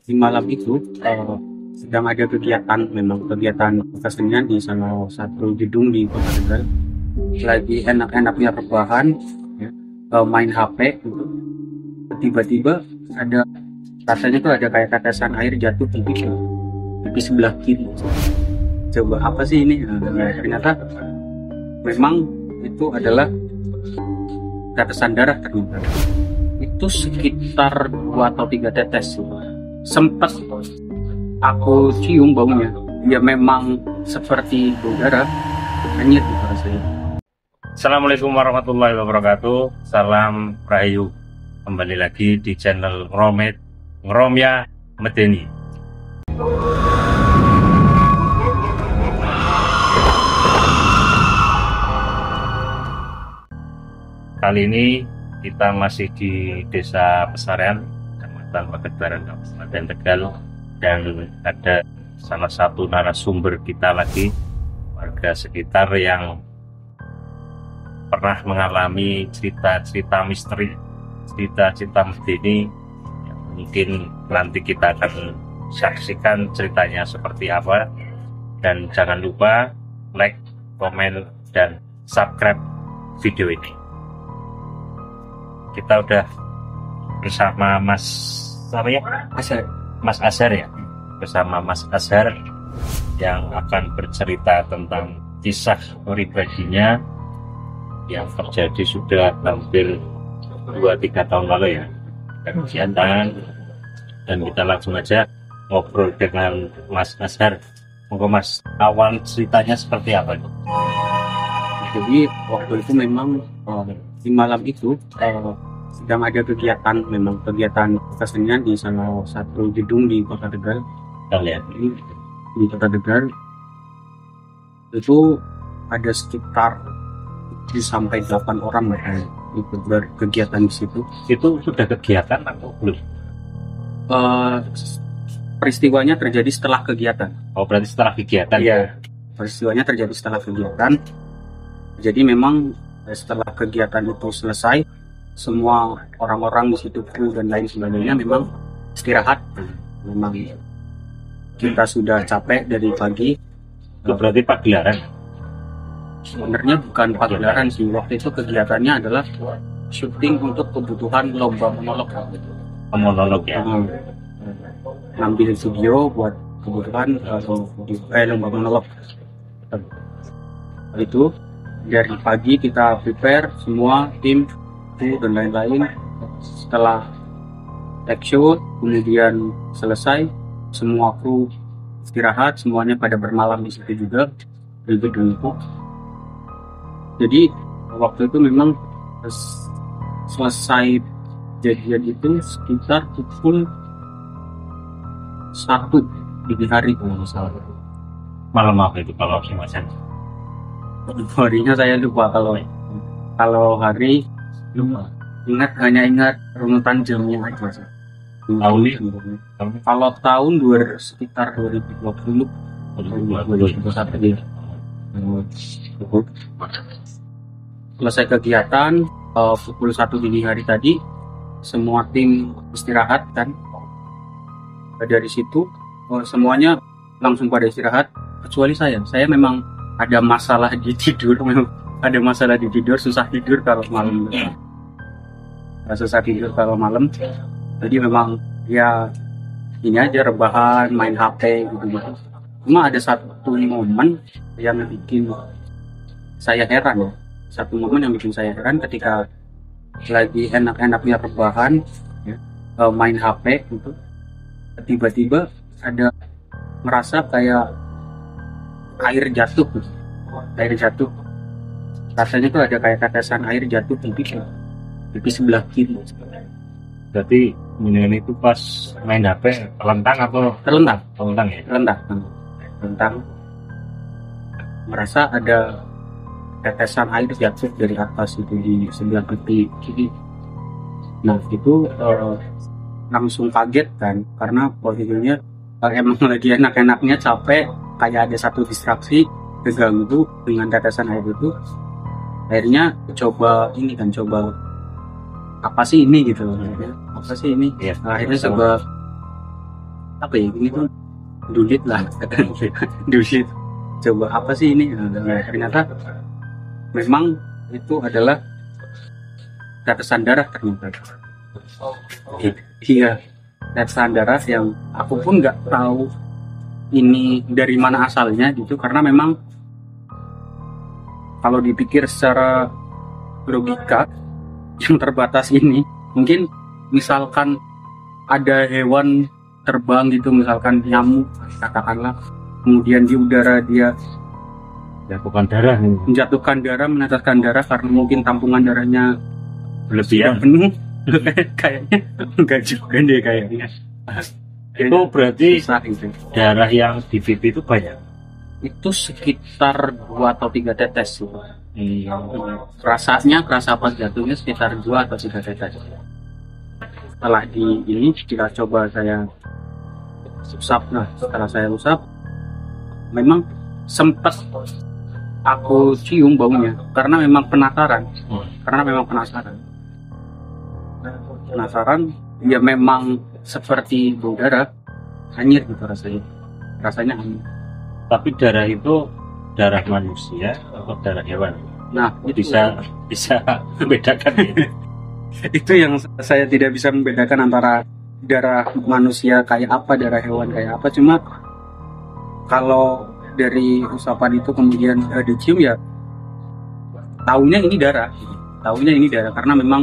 Di malam itu sedang ada kegiatan, memang kegiatan kesenian di salah satu gedung di Kota Tegal. Lagi enak-enaknya rebahan, ya, main HP gitu. Tiba-tiba ada, rasanya tuh ada kayak tetesan air jatuh di pipi sebelah kiri. Coba apa sih ini? Nah, ternyata memang itu adalah tetesan darah ternyata. Itu sekitar 2 atau 3 tetes. Sempat aku cium baunya, ya memang seperti bau darah, hanyut gitu rasanya. Assalamualaikum warahmatullahi wabarakatuh. Salam Rahayu. Kembali lagi di channel Ngromya Medeni. Kali ini kita masih di Desa Pesarean, Kecamatan Pagebaran, Kabupaten Tegal, dan ada salah satu narasumber kita lagi, warga sekitar yang pernah mengalami cerita-cerita misteri, cerita-cerita medeni yang mungkin nanti kita akan saksikan ceritanya seperti apa. Dan jangan lupa like, komen, dan subscribe video ini. Kita udah bersama Mas Azhar ya, bersama Mas Azhar yang akan bercerita tentang kisah pribadinya yang terjadi sudah hampir 2-3 tahun lalu ya, kegiatan. Dan kita langsung aja ngobrol dengan Mas Azhar. Monggo Mas, awal ceritanya seperti apa nih? Jadi waktu itu memang di malam itu sedang ada kegiatan, memang kegiatan kesenian di salah satu gedung di Kota Tegal. Kita lihat Di Kota Tegal itu ada sekitar 7 sampai 8 orang ikut berkegiatan di situ. itu sudah kegiatan atau belum? Peristiwanya terjadi setelah kegiatan. Oh, berarti setelah kegiatan. Iya, peristiwanya terjadi setelah kegiatan. Jadi memang setelah kegiatan itu selesai, semua orang-orang di situ, kru dan lain sebagainya, memang istirahat. Memang kita sudah capek dari pagi. Itu berarti pagelaran. Sebenarnya bukan pagelaran sih, waktu itu kegiatannya adalah syuting untuk kebutuhan lomba monolog. Monolog ya. Ngambil video buat kebutuhan lomba monolog. Itu dari pagi kita prepare semua tim, kru dan lain-lain. Setelah take shoot, kemudian selesai, semua kru istirahat, semuanya pada bermalam di situ juga di gedung itu. Jadi waktu itu memang selesai kejadian itu sekitar pukul 1 dini hari kalau nggak salah. Malam apa itu kalau Mas? Harinya saya lupa, kalau hari lupa. Hanya ingat runutan jamnya aja sih. Tahunnya? Kalau tahun sekitar 2020 atau 2021 ya. Selesai kegiatan pukul 1 dini hari tadi, semua tim istirahat kan. Dari situ semuanya langsung pada istirahat kecuali saya memang ada masalah di tidur. Memang ada masalah di tidur, susah tidur kalau malam. Jadi memang ya ini aja, rebahan, main HP gitu. Cuma ada satu momen yang bikin saya heran ya. Satu momen yang bikin saya heran ketika lagi enak-enaknya rebahan, ya, main HP gitu. Tiba-tiba ada merasa kayak air jatuh. Rasanya tuh ada kayak tetesan air jatuh di pipi sebelah kiri. Berarti ini itu pas main HP terlentang atau terlentang ya? Terlentang. Merasa ada tetesan air jatuh dari atas itu di sebelah pipi kiri. Nah itu langsung kaget kan, karena posisinya emang lagi enak-enaknya capek, kayak ada satu distraksi keganggu dengan tetesan air itu. Akhirnya coba apa sih ini gitu, apa sih ini. Ya, akhirnya coba apa ya, ini tuh dulit lah dulit, coba apa sih ini. Nah, ternyata memang itu adalah tetesan darah ternyata. Iya, tetesan darah yang aku pun nggak tahu ini dari mana asalnya gitu, karena memang kalau dipikir secara logika yang terbatas ini, mungkin misalkan ada hewan terbang gitu, misalkan nyamuk katakanlah, kemudian di udara dia Jatuhkan darah ini. menjatuhkan darah, meneteskan darah karena mungkin tampungan darahnya Berlebihan. penuh. Kayaknya enggak juga deh kayaknya. Itu berarti Susah gitu. darah yang di pipi itu banyak. Itu sekitar 2 atau 3 tetes gitu. Kerasa pas jatuhnya sekitar 2 atau 3 tetes. Setelah ini kita coba saya usap. Nah, setelah saya usap, memang sempat aku cium baunya karena memang penasaran. Ya memang seperti bau darah, anjir gitu rasanya anjir. Tapi darah itu darah manusia atau darah hewan? Nah, itu Bisa membedakan ya? itu yang saya tidak bisa membedakan antara darah manusia kayak apa, darah hewan kayak apa. Cuma kalau dari usapan itu kemudian dicium, ya taunya ini darah karena memang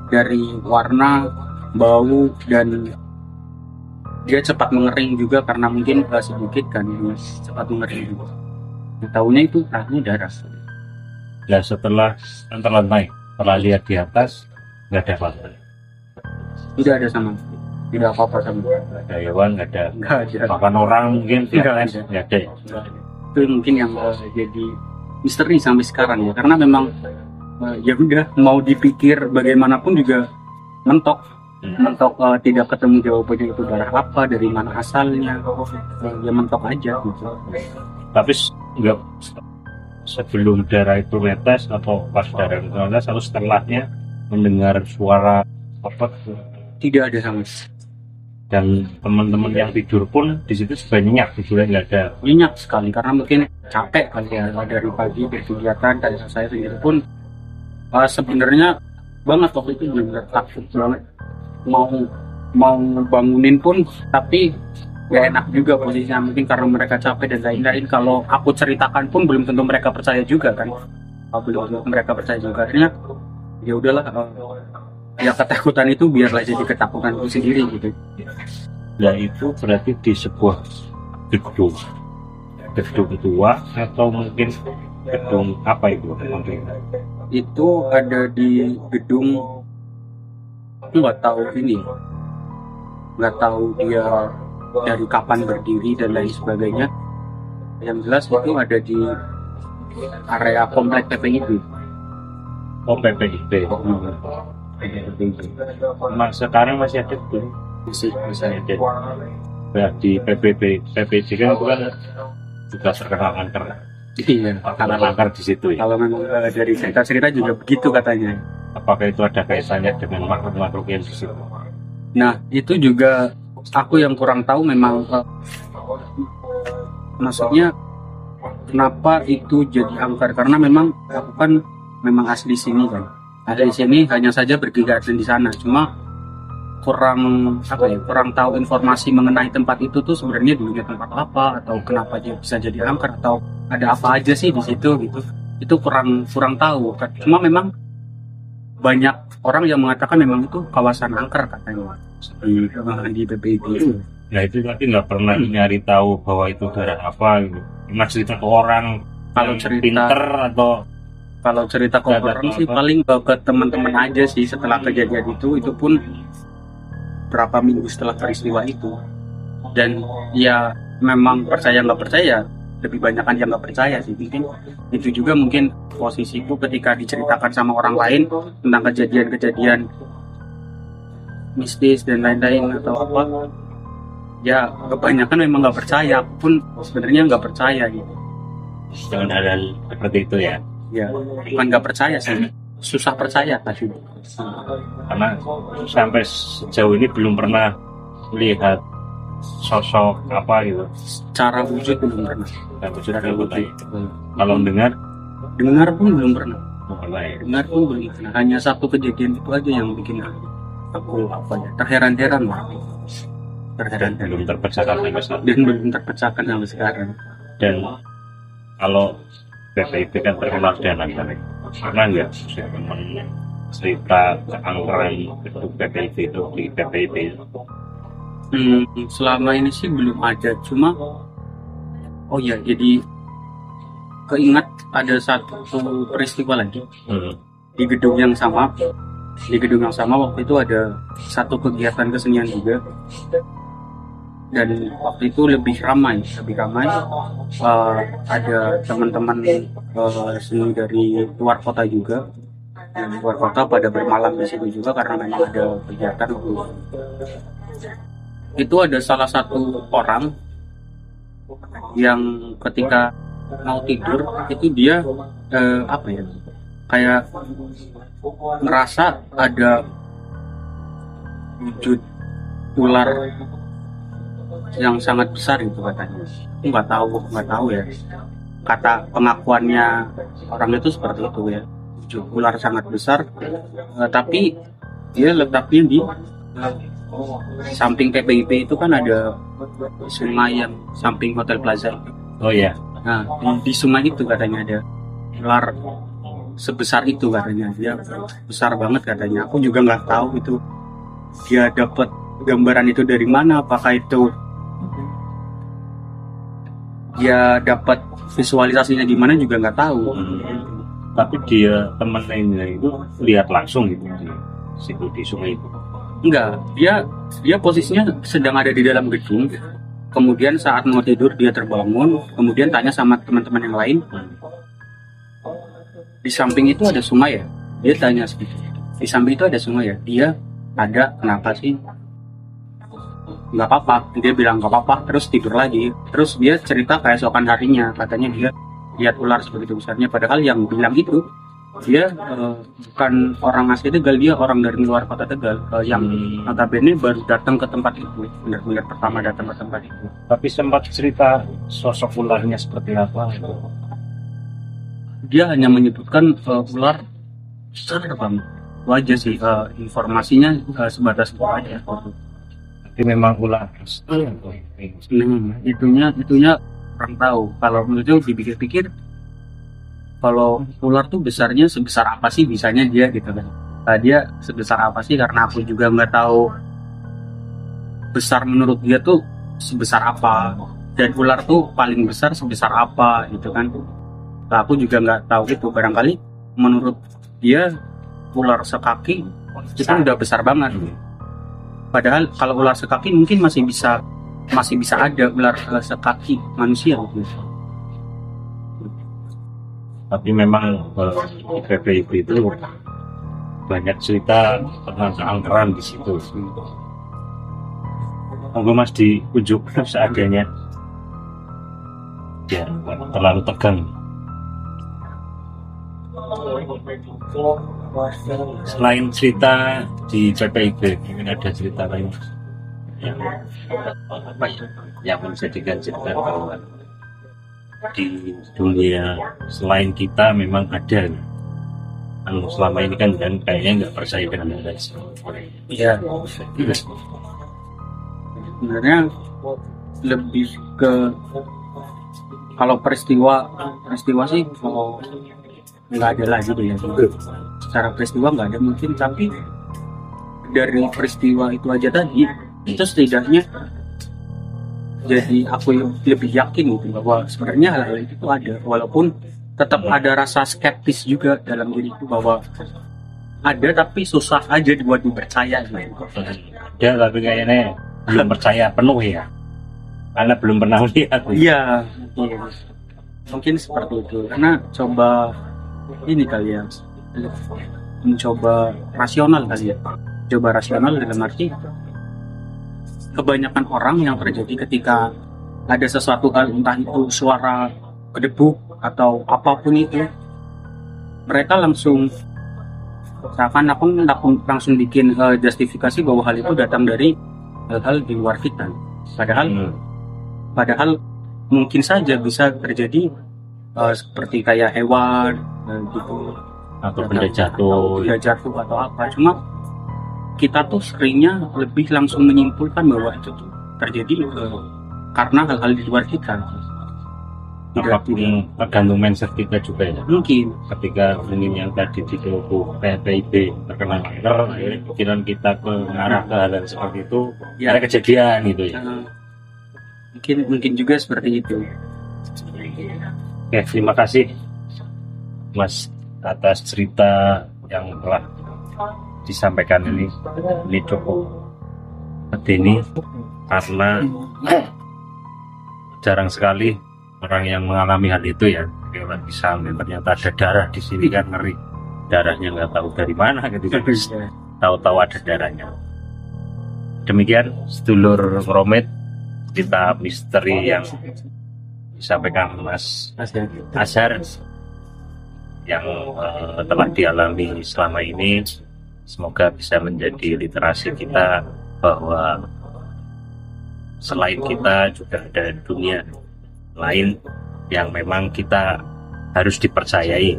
dari warna, bau, dan dia cepat mengering juga karena mungkin sedikit kan, cepat mengering juga. Taunya itu darah. Nah, setelah lantai, setelah lihat di atas, nggak ada apa-apa. Tidak ada sama, tidak apa-apa sama. Nggak ada hewan, nggak ada. Bahkan orang mungkin Nggak ada. nggak ada ya. Itu mungkin yang jadi misteri sampai sekarang ya, karena memang ya udah, mau dipikir bagaimanapun juga mentok tidak ketemu jawabannya itu darah apa, dari mana asalnya, ya mentok aja gitu. Tapi nggak sebelum darah itu netes atau pas darah itu netes atau setelahnya mendengar suara apa? Tidak ada sama. Dan teman-teman yang tidur pun di situ sebanyak tidurnya nggak ada. Nyenyak sekali karena mungkin capek kali ya, dari pagi berkegiatan. Kayak saya sendiri pun sebenarnya banget waktu itu benar-benar takut banget, mau bangunin pun, tapi gak enak juga posisinya, mungkin karena mereka capek dan lain-lain. Kalau aku ceritakan pun belum tentu mereka percaya juga kan, akhirnya ya udahlah, ya ketakutan itu biarlah jadi ketakutanku sendiri gitu. Nah, itu berarti di sebuah gedung tua atau mungkin gedung apa itu? Itu ada di gedung, aku nggak tahu dia dari kapan berdiri dan lain sebagainya. Yang jelas itu ada di area komplek PPIB. Oh, PPIB. Sekarang masih ada belum? Masih Ada. Nah, di PPIB kan itu kan juga terkenal angker. iya, Karena angker di situ ya. kalau memang dari cerita-cerita juga begitu katanya. Apakah itu ada kaitannya dengan makhluk-makhluk yang di situ? Nah, itu juga aku yang kurang tahu memang, maksudnya kenapa itu jadi angker, karena memang aku kan memang asli sini kan. Ada di sini, hanya saja berkegiatan di sana. Cuma kurang tahu informasi mengenai tempat itu tuh sebenarnya dulunya tempat apa, atau kenapa dia bisa jadi angker, atau ada apa aja sih di situ gitu. Itu kurang tahu. Cuma memang banyak orang yang mengatakan memang itu kawasan angker katanya di PPIB itu. Nah, itu tapi nggak pernah nyari tahu bahwa itu darah apa gitu. Pernah cerita ke orang Kalau yang cerita- pinter atau Kalau cerita ke Nggak ada orang sih apa-apa. paling ke teman-teman aja sih setelah kejadian itu pun berapa minggu setelah peristiwa itu. Dan ya memang percaya nggak percaya, lebih banyakan yang nggak percaya sih. Mungkin itu juga mungkin posisiku ketika diceritakan sama orang lain tentang kejadian-kejadian mistis dan lain-lain atau apa, ya kebanyakan memang nggak percaya. Aku pun sebenarnya nggak percaya gitu. dengan hal-hal seperti itu ya. Ya bukan nggak percaya sih, susah percaya tadi. Karena sampai sejauh ini belum pernah melihat sosok apa gitu. Cara wujud belum pernah. Sudah kalau Dengar pun belum pernah. mulai Dengar pun belum pernah. Hanya satu kejadian itu aja yang bikin aku terheran-heran lah. Terheran-heran. belum terpecahkan sampai saat Dan belum terpecahkan sampai sekarang. dan kalau BPIP kan terkenal dengan anggaran. Pernah nggak teman cerita keanggaran gedung BPIP itu di BPIP itu? Selama ini sih belum ada, cuma oh ya, jadi keingat ada satu peristiwa lagi di gedung yang sama. Di gedung yang sama waktu itu ada satu kegiatan kesenian juga, dan waktu itu lebih ramai. Ada teman-teman seni dari luar kota juga, dan luar kota pada bermalam di situ juga karena memang ada kegiatan waktu itu. Itu ada salah satu orang yang ketika mau tidur itu dia kayak ngerasa ada wujud ular yang sangat besar itu katanya. Aku nggak tahu ya. Kata pengakuannya orang itu seperti itu ya. Wujud ular sangat besar, tapi dia letaknya di samping PPIP itu kan ada sungai yang samping Hotel Plaza. Oh ya. Nah, di sungai itu katanya ada ular sebesar itu katanya. Dia besar banget katanya. Aku juga nggak tahu itu dia dapat gambaran itu dari mana. Apakah itu dia dapat visualisasinya di mana juga nggak tahu. Tapi dia temennya itu lihat langsung gitu di sungai itu. Enggak, dia posisinya sedang ada di dalam gedung. Kemudian saat mau tidur dia terbangun, kemudian tanya sama teman-teman yang lain, di samping itu ada sungai ya? Dia tanya seperti itu. Di samping itu ada sungai ya? Dia ada, kenapa sih? Nggak apa-apa, dia bilang nggak apa-apa, terus tidur lagi. Terus dia cerita keesokan harinya, katanya dia lihat ular sebegitu besarnya. Padahal yang bilang itu dia bukan orang asli Tegal, dia orang dari luar kota Tegal, yang notabene baru datang ke tempat itu, benar-benar pertama datang ke tempat itu. Tapi sempat cerita sosok ularnya seperti apa? Dia hanya menyebutkan ular besar banget. Itu aja sih, informasinya sebatas itu aja. Tapi memang ular. Itunya orang tahu. Kalau menurut dipikir-pikir, kalau ular tuh besarnya sebesar apa sih bisanya dia gitu kan. Dia sebesar apa sih, karena aku juga nggak tahu besar menurut dia tuh sebesar apa, dan ular tuh paling besar sebesar apa gitu kan. Nah, aku juga nggak tahu itu. Barangkali menurut dia ular sekaki itu udah besar banget. Padahal kalau ular sekaki mungkin masih bisa ada ular sekaki manusia gitu. Tapi memang di PPIP itu banyak cerita tentang keangkeran di situ. Monggo Mas diujuk seadanya, ya terlalu tegang. Selain cerita di PPIP, mungkin ada cerita lain yang menjadikan cerita bahwa di dunia selain kita memang ada. Selama ini kan kayaknya nggak percaya dengan hal itu. Iya. Sebenarnya lebih ke kalau peristiwa sih kalau nggak ada lagi deh ya. Secara peristiwa nggak ada mungkin, tapi dari peristiwa itu aja tadi itu setidaknya jadi aku lebih yakin gitu bahwa sebenarnya hal-hal itu tuh ada, walaupun tetap ada rasa skeptis juga dalam diriku bahwa ada, tapi susah aja buat dipercaya gitu. Ada tapi kayaknya belum percaya penuh ya, karena belum pernah lihat. Iya, mungkin seperti itu. Karena coba ini kali ya, mencoba rasional kali ya. Coba rasional dalam arti kebanyakan orang yang terjadi ketika ada sesuatu hal, entah itu suara kedebuk atau apapun itu, mereka langsung seakan-akan langsung bikin justifikasi bahwa hal itu datang dari hal-hal di luar kita. Padahal mungkin saja bisa terjadi seperti kayak hewan gitu, atau benda jatuh. benda jatuh atau apa. Cuma kita tuh seringnya lebih langsung menyimpulkan bahwa itu tuh terjadi karena hal-hal di luar kita. Apapun tergantung mindset kita juga ya. Mungkin Ketika mungkin yang tadi di kelompok PPIB terkena kanker, akhirnya pikiran kita ke arah ke hal seperti itu, ya, ada kejadian gitu ya. mungkin juga seperti itu. Oke, terima kasih Mas atas cerita yang telah disampaikan ini. Ini cukup medeni karena jarang sekali orang yang mengalami hal itu ya. Kayak misalnya ternyata ada darah di sini kan ngeri. Darahnya nggak tahu dari mana gitu kan. Tahu-tahu ada darahnya. Demikian sedulur Romit, cerita misteri yang disampaikan Mas Azhar yang telah dialami selama ini. Semoga bisa menjadi literasi kita bahwa selain kita juga ada dunia lain yang memang kita harus dipercayai.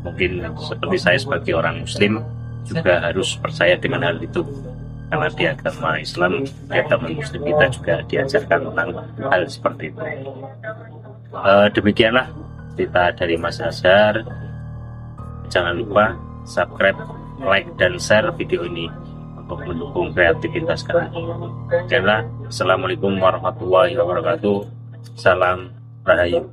Mungkin seperti saya sebagai orang Muslim juga harus percaya dengan hal itu, karena di agama Islam, di agama Muslim kita juga diajarkan tentang hal seperti itu. Demikianlah cerita dari Mas Azhar. Jangan lupa subscribe, like, dan share video ini untuk mendukung kreativitas kalian. Okelah, assalamualaikum warahmatullahi wabarakatuh. Salam Rahayu.